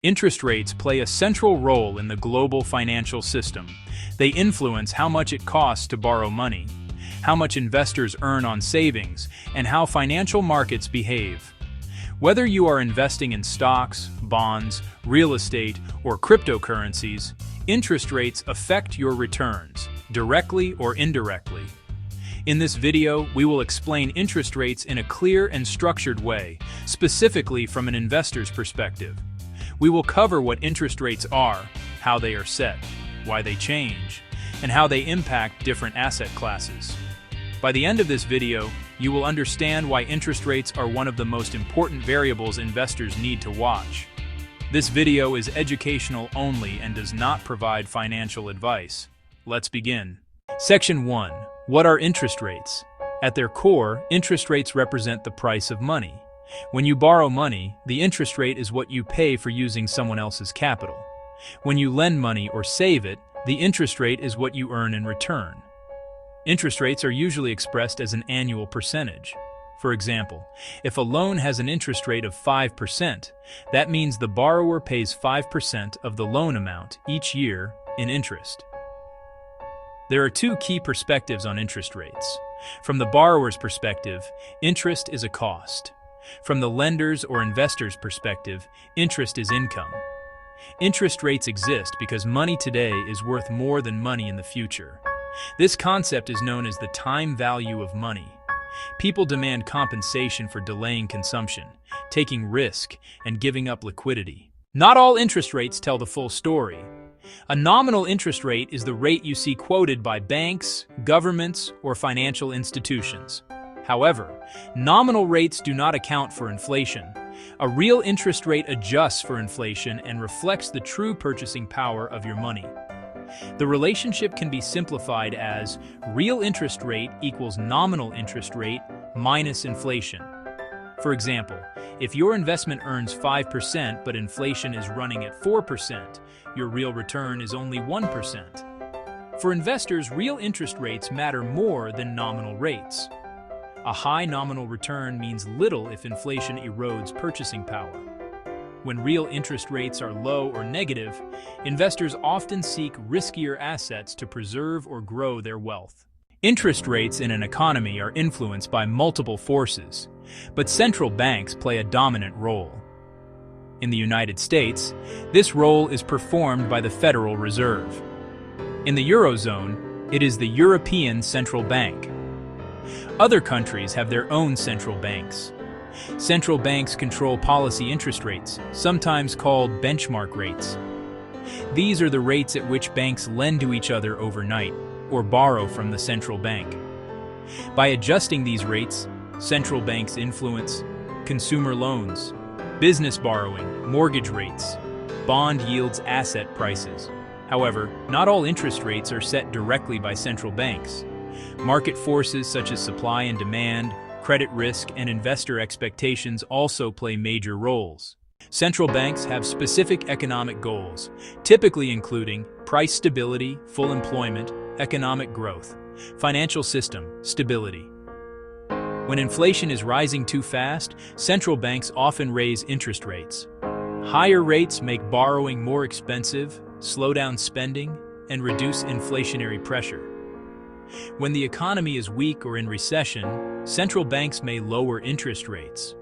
Interest rates play a central role in the global financial system. They influence how much it costs to borrow money, how much investors earn on savings, and how financial markets behave. Whether you are investing in stocks, bonds, real estate, or cryptocurrencies, interest rates affect your returns, directly or indirectly. In this video, we will explain interest rates in a clear and structured way, specifically from an investor's perspective. We will cover what interest rates are, how they are set, why they change, and how they impact different asset classes. By the end of this video, you will understand why interest rates are one of the most important variables investors need to watch. This video is educational only and does not provide financial advice. Let's begin. Section 1. What are interest rates? At their core, interest rates represent the price of money. When you borrow money, the interest rate is what you pay for using someone else's capital. When you lend money or save it, the interest rate is what you earn in return. Interest rates are usually expressed as an annual percentage. For example, if a loan has an interest rate of 5%, that means the borrower pays 5% of the loan amount each year in interest. There are two key perspectives on interest rates. From the borrower's perspective, interest is a cost. From the lender's or investor's perspective, interest is income. Interest rates exist because money today is worth more than money in the future. This concept is known as the time value of money. People demand compensation for delaying consumption, taking risk, and giving up liquidity. Not all interest rates tell the full story. A nominal interest rate is the rate you see quoted by banks, governments, or financial institutions. However, nominal rates do not account for inflation. A real interest rate adjusts for inflation and reflects the true purchasing power of your money. The relationship can be simplified as real interest rate equals nominal interest rate minus inflation. For example, if your investment earns 5% but inflation is running at 4%, your real return is only 1%. For investors, real interest rates matter more than nominal rates. A high nominal return means little if inflation erodes purchasing power. When real interest rates are low or negative, investors often seek riskier assets to preserve or grow their wealth. Interest rates in an economy are influenced by multiple forces, but central banks play a dominant role. In the United States, this role is performed by the Federal Reserve. In the Eurozone, it is the European Central Bank. Other countries have their own central banks. Central banks control policy interest rates, sometimes called benchmark rates. These are the rates at which banks lend to each other overnight or borrow from the central bank. By adjusting these rates, central banks influence consumer loans, business borrowing, mortgage rates, bond yields, asset prices. However, not all interest rates are set directly by central banks. Market forces such as supply and demand, credit risk, and investor expectations also play major roles. Central banks have specific economic goals, typically including price stability, full employment, economic growth, financial system stability. When inflation is rising too fast, central banks often raise interest rates. Higher rates make borrowing more expensive, slow down spending, and reduce inflationary pressure. When the economy is weak or in recession, central banks may lower interest rates.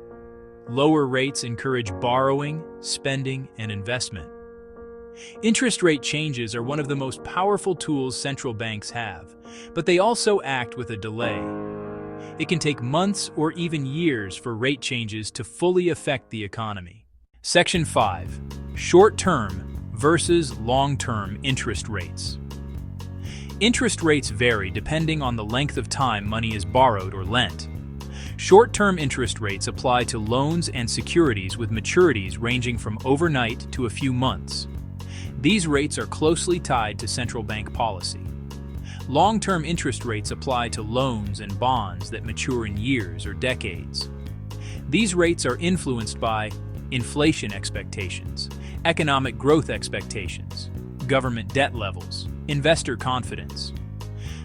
Lower rates encourage borrowing, spending, and investment. Interest rate changes are one of the most powerful tools central banks have, but they also act with a delay. It can take months or even years for rate changes to fully affect the economy. Section 5. Short-term versus long-term interest rates. Interest rates vary depending on the length of time money is borrowed or lent. Short-term interest rates apply to loans and securities with maturities ranging from overnight to a few months. These rates are closely tied to central bank policy. Long-term interest rates apply to loans and bonds that mature in years or decades. These rates are influenced by inflation expectations, economic growth expectations, government debt levels, investor confidence.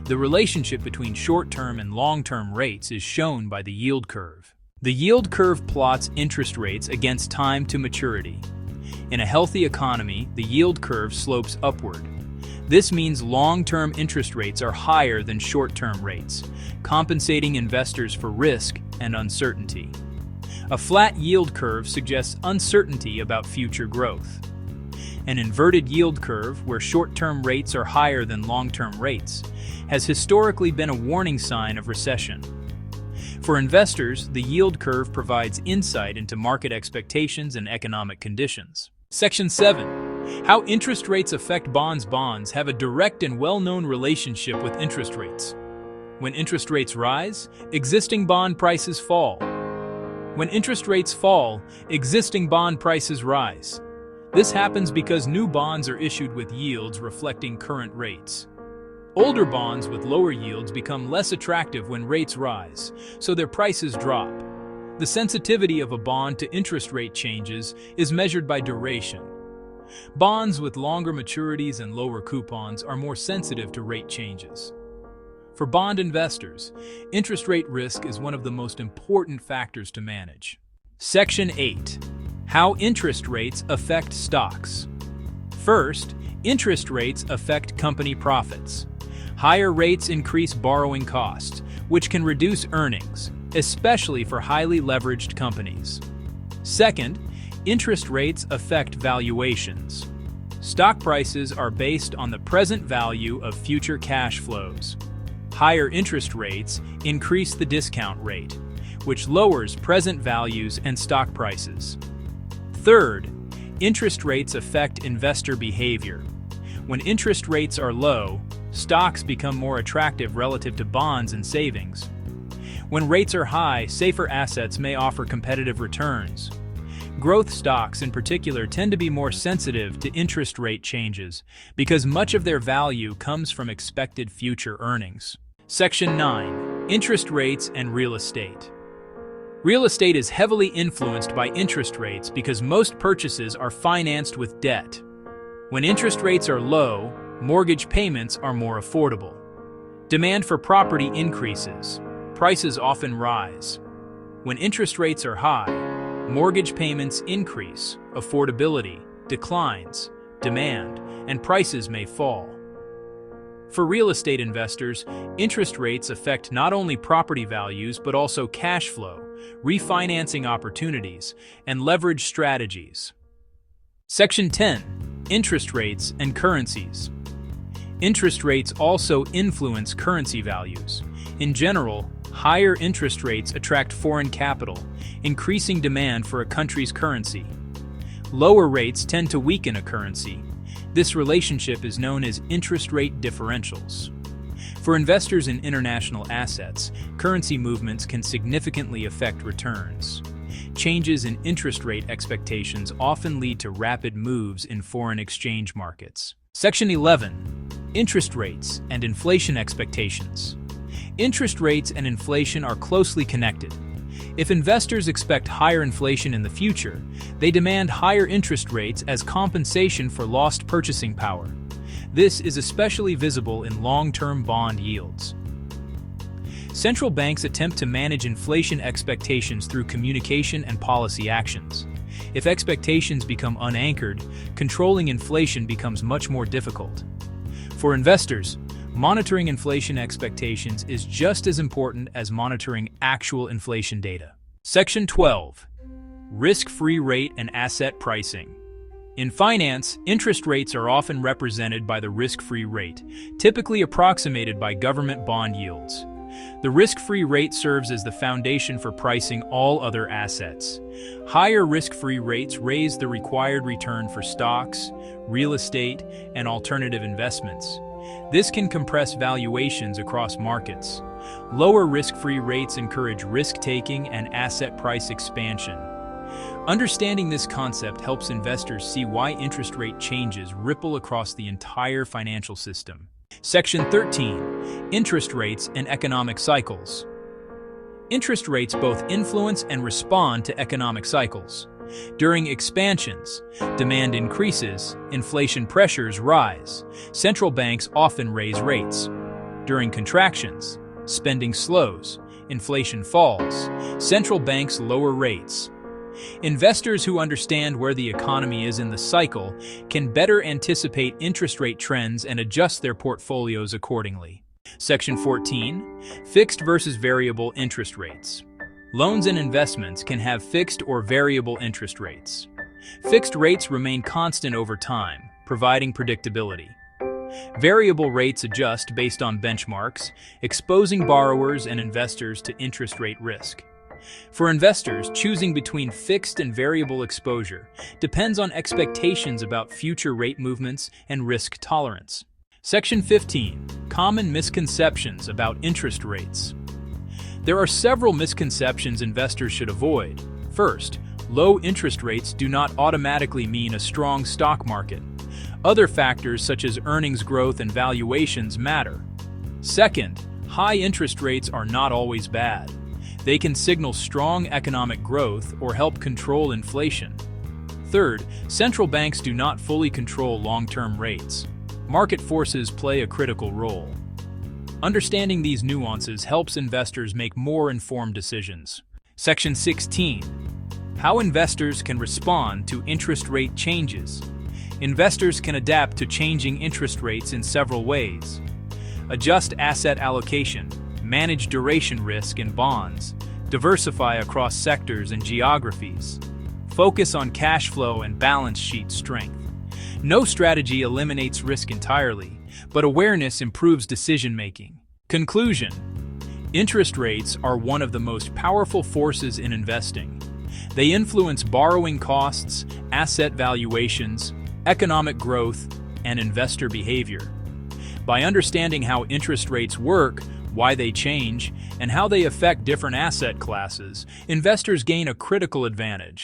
The relationship between short-term and long-term rates is shown by the yield curve. The yield curve plots interest rates against time to maturity. In a healthy economy, the yield curve slopes upward. This means long-term interest rates are higher than short-term rates, compensating investors for risk and uncertainty. A flat yield curve suggests uncertainty about future growth. An inverted yield curve, where short-term rates are higher than long-term rates, has historically been a warning sign of recession. For investors, the yield curve provides insight into market expectations and economic conditions. Section 7. How interest rates affect bonds. Bonds have a direct and well-known relationship with interest rates. When interest rates rise, existing bond prices fall. When interest rates fall, existing bond prices rise. This happens because new bonds are issued with yields reflecting current rates. Older bonds with lower yields become less attractive when rates rise, so their prices drop. The sensitivity of a bond to interest rate changes is measured by duration. Bonds with longer maturities and lower coupons are more sensitive to rate changes. For bond investors, interest rate risk is one of the most important factors to manage. Section 8. How interest rates affect stocks. First, interest rates affect company profits. Higher rates increase borrowing costs, which can reduce earnings, especially for highly leveraged companies. Second, interest rates affect valuations. Stock prices are based on the present value of future cash flows. Higher interest rates increase the discount rate, which lowers present values and stock prices. Third, interest rates affect investor behavior. When interest rates are low, stocks become more attractive relative to bonds and savings. When rates are high, safer assets may offer competitive returns. Growth stocks in particular tend to be more sensitive to interest rate changes because much of their value comes from expected future earnings. Section 9. Interest rates and real estate. Real estate is heavily influenced by interest rates because most purchases are financed with debt. When interest rates are low, mortgage payments are more affordable. Demand for property increases. Prices often rise. When interest rates are high, mortgage payments increase, affordability declines, demand, and prices may fall. For real estate investors, interest rates affect not only property values but also cash flow, refinancing opportunities, and leverage strategies. Section 10. Interest rates and currencies. Interest rates also influence currency values. In general, higher interest rates attract foreign capital, increasing demand for a country's currency. Lower rates tend to weaken a currency. This relationship is known as interest rate differentials. For investors in international assets, currency movements can significantly affect returns. Changes in interest rate expectations often lead to rapid moves in foreign exchange markets. Section 11. Interest rates and inflation expectations. Interest rates and inflation are closely connected. If investors expect higher inflation in the future, they demand higher interest rates as compensation for lost purchasing power. This is especially visible in long-term bond yields. Central banks attempt to manage inflation expectations through communication and policy actions. If expectations become unanchored, controlling inflation becomes much more difficult. For investors, monitoring inflation expectations is just as important as monitoring actual inflation data. Section 12. Risk-free rate and asset pricing. In finance, interest rates are often represented by the risk-free rate, typically approximated by government bond yields. The risk-free rate serves as the foundation for pricing all other assets. Higher risk-free rates raise the required return for stocks, real estate, and alternative investments. This can compress valuations across markets. Lower risk-free rates encourage risk-taking and asset price expansion. Understanding this concept helps investors see why interest rate changes ripple across the entire financial system. Section 13. Interest rates and economic cycles. Interest rates both influence and respond to economic cycles. During expansions, demand increases, inflation pressures rise. Central banks often raise rates. During contractions, spending slows, inflation falls. Central banks lower rates. Investors who understand where the economy is in the cycle can better anticipate interest rate trends and adjust their portfolios accordingly. Section 14. Fixed versus variable interest rates. Loans and investments can have fixed or variable interest rates. Fixed rates remain constant over time, providing predictability. Variable rates adjust based on benchmarks, exposing borrowers and investors to interest rate risk. For investors, choosing between fixed and variable exposure depends on expectations about future rate movements and risk tolerance. Section 15. Common misconceptions about interest rates. There are several misconceptions investors should avoid. First, low interest rates do not automatically mean a strong stock market. Other factors such as earnings growth and valuations matter. Second, high interest rates are not always bad. They can signal strong economic growth or help control inflation. Third, central banks do not fully control long-term rates. Market forces play a critical role. Understanding these nuances helps investors make more informed decisions. Section 16. How investors can respond to interest rate changes. Investors can adapt to changing interest rates in several ways. Adjust asset allocation, manage duration risk in bonds, diversify across sectors and geographies. Focus on cash flow and balance sheet strength. No strategy eliminates risk entirely, but awareness improves decision-making. Conclusion: interest rates are one of the most powerful forces in investing. They influence borrowing costs, asset valuations, economic growth, and investor behavior. By understanding how interest rates work, why they change, and how they affect different asset classes, investors gain a critical advantage.